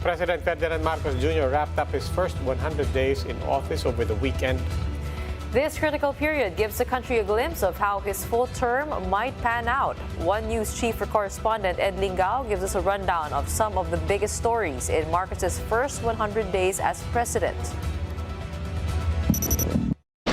President Ferdinand Marcos Jr. wrapped up his first 100 days in office over the weekend. This critical period gives the country a glimpse of how his full term might pan out. One News chief correspondent Ed Lingao gives us a rundown of some of the biggest stories in Marcos's first 100 days as president.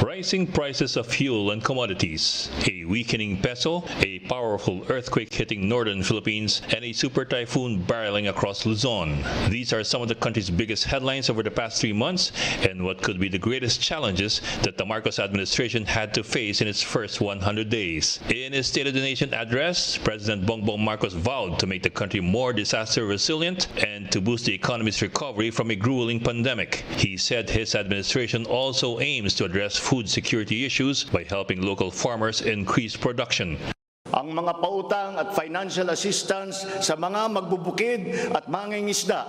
Rising prices of fuel and commodities, a weakening peso, a powerful earthquake hitting northern Philippines, and a super typhoon barreling across Luzon. These are some of the country's biggest headlines over the past 3 months and what could be the greatest challenges that the Marcos administration had to face in its first 100 days. In his State of the Nation address, President Bongbong Marcos vowed to make the country more disaster resilient and to boost the economy's recovery from a grueling pandemic. He said his administration also aims to address food security issues by helping local farmers increase production. Ang mga pautang at financial assistance sa mga magbubukid at mangingisda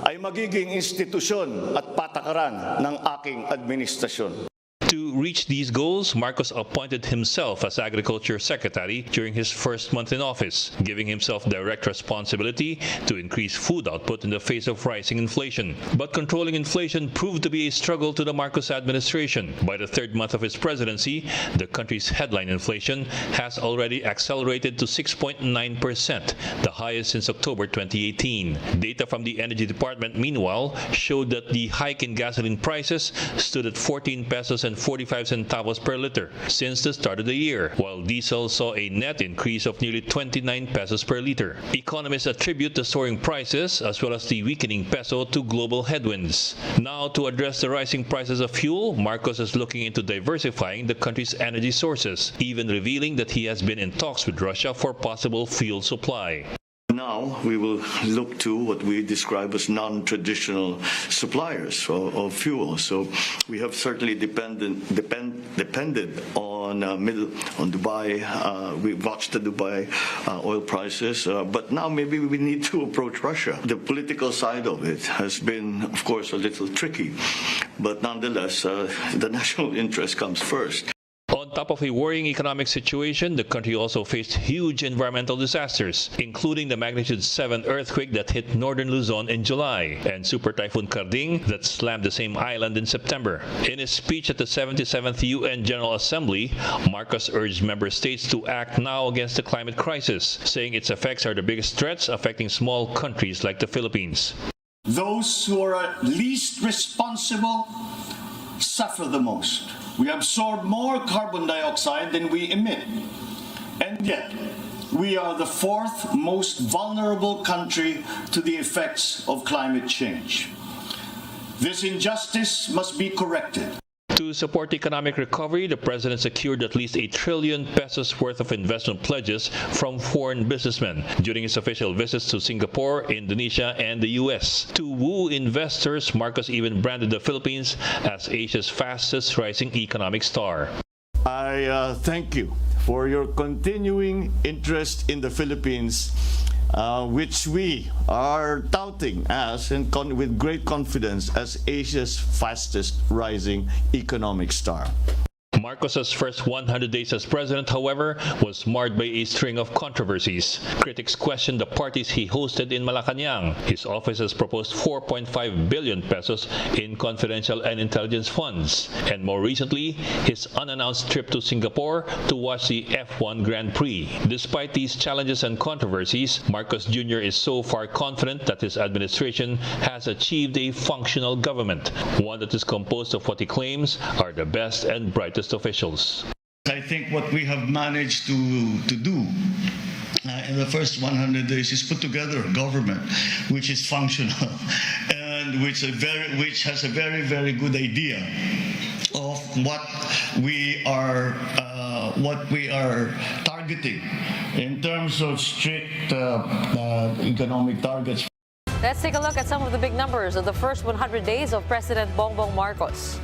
ay magiging institusyon at patakaran ng aking administrasyon. To reach these goals, Marcos appointed himself as Agriculture Secretary during his first month in office, giving himself direct responsibility to increase food output in the face of rising inflation. But controlling inflation proved to be a struggle to the Marcos administration. By the third month of his presidency, the country's headline inflation has already accelerated to 6.9%, the highest since October 2018. Data from the Energy Department, meanwhile, showed that the hike in gasoline prices stood at 14 pesos and 45 centavos per liter since the start of the year, while diesel saw a net increase of nearly 29 pesos per liter. Economists attribute the soaring prices as well as the weakening peso to global headwinds. Now, to address the rising prices of fuel, Marcos is looking into diversifying the country's energy sources, even revealing that he has been in talks with Russia for possible fuel supply. Now we will look to what we describe as non-traditional suppliers of fuel. So we have certainly depended on Dubai. We watched the Dubai oil prices, but now maybe we need to approach Russia. The political side of it has been, of course, a little tricky, but nonetheless, the national interest comes first. On top of a worrying economic situation, the country also faced huge environmental disasters, including the magnitude 7 earthquake that hit northern Luzon in July and Super Typhoon Karding that slammed the same island in September. In his speech at the 77th UN General Assembly, Marcos urged member states to act now against the climate crisis, saying its effects are the biggest threats affecting small countries like the Philippines. Those who are least responsible suffer the most. We absorb more carbon dioxide than we emit, and yet we are the fourth most vulnerable country to the effects of climate change. This injustice must be corrected. To support economic recovery, the president secured at least 1 trillion pesos worth of investment pledges from foreign businessmen during his official visits to Singapore, Indonesia, and the U.S. To woo investors, Marcos even branded the Philippines as Asia's fastest rising economic star. I thank you for your continuing interest in the Philippines, which we are touting as, and with great confidence, as Asia's fastest rising economic star. Marcos's first 100 days as president, however, was marred by a string of controversies. Critics questioned the parties he hosted in Malacanang. His office has proposed 4.5 billion pesos in confidential and intelligence funds. And more recently, his unannounced trip to Singapore to watch the F1 Grand Prix. Despite these challenges and controversies, Marcos Jr. is so far confident that his administration has achieved a functional government, one that is composed of what he claims are the best and brightest officials. I think what we have managed to do in the first 100 days is put together a government which is functional and which has a very, very good idea of what we are targeting in terms of strict economic targets. Let's take a look at some of the big numbers of the first 100 days of President Bongbong Marcos.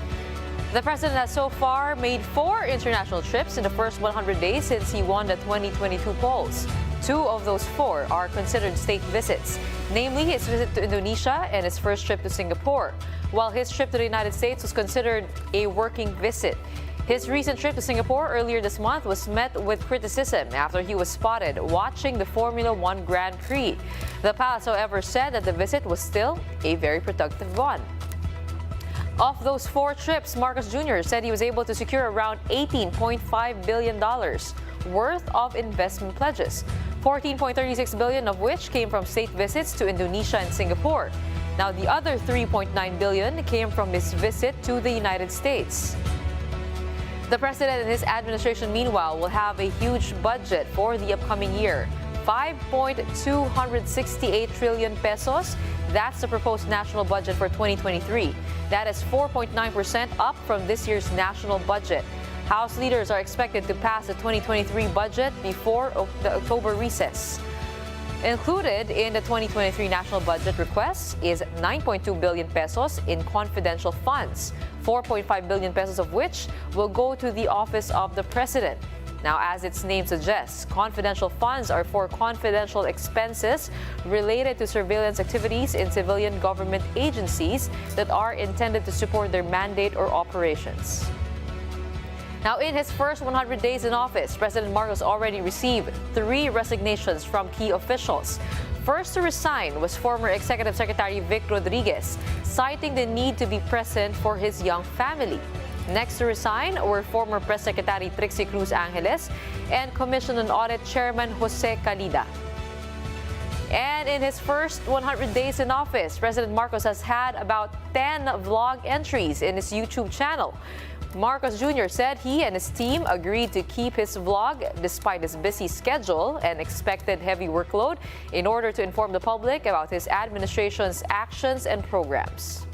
The president has so far made 4 international trips in the first 100 days since he won the 2022 polls. 2 of those 4 are considered state visits, namely his visit to Indonesia and his first trip to Singapore, while his trip to the United States was considered a working visit. His recent trip to Singapore earlier this month was met with criticism after he was spotted watching the Formula One Grand Prix. The palace, however, said that the visit was still a very productive one. Of those 4 trips, Marcos Jr. said he was able to secure around $18.5 billion worth of investment pledges, $14.36 billion of which came from state visits to Indonesia and Singapore. Now, the other $3.9 billion came from his visit to the United States. The president and his administration, meanwhile, will have a huge budget for the upcoming year. 5.268 trillion pesos. That's the proposed national budget for 2023. That is 4.9% up from this year's national budget. House leaders are expected to pass the 2023 budget before the October recess. Included in the 2023 national budget request is 9.2 billion pesos in confidential funds, 4.5 billion pesos of which will go to the office of the president. Now, as its name suggests, confidential funds are for confidential expenses related to surveillance activities in civilian government agencies that are intended to support their mandate or operations. Now, in his first 100 days in office, President Marcos already received 3 resignations from key officials. First to resign was former Executive Secretary Vic Rodriguez, citing the need to be present for his young family. Next to resign were former Press Secretary Trixie Cruz Angeles and Commission on Audit Chairman Jose Calida. And in his first 100 days in office, President Marcos has had about 10 vlog entries in his YouTube channel. Marcos Jr. said he and his team agreed to keep his vlog despite his busy schedule and expected heavy workload in order to inform the public about his administration's actions and programs.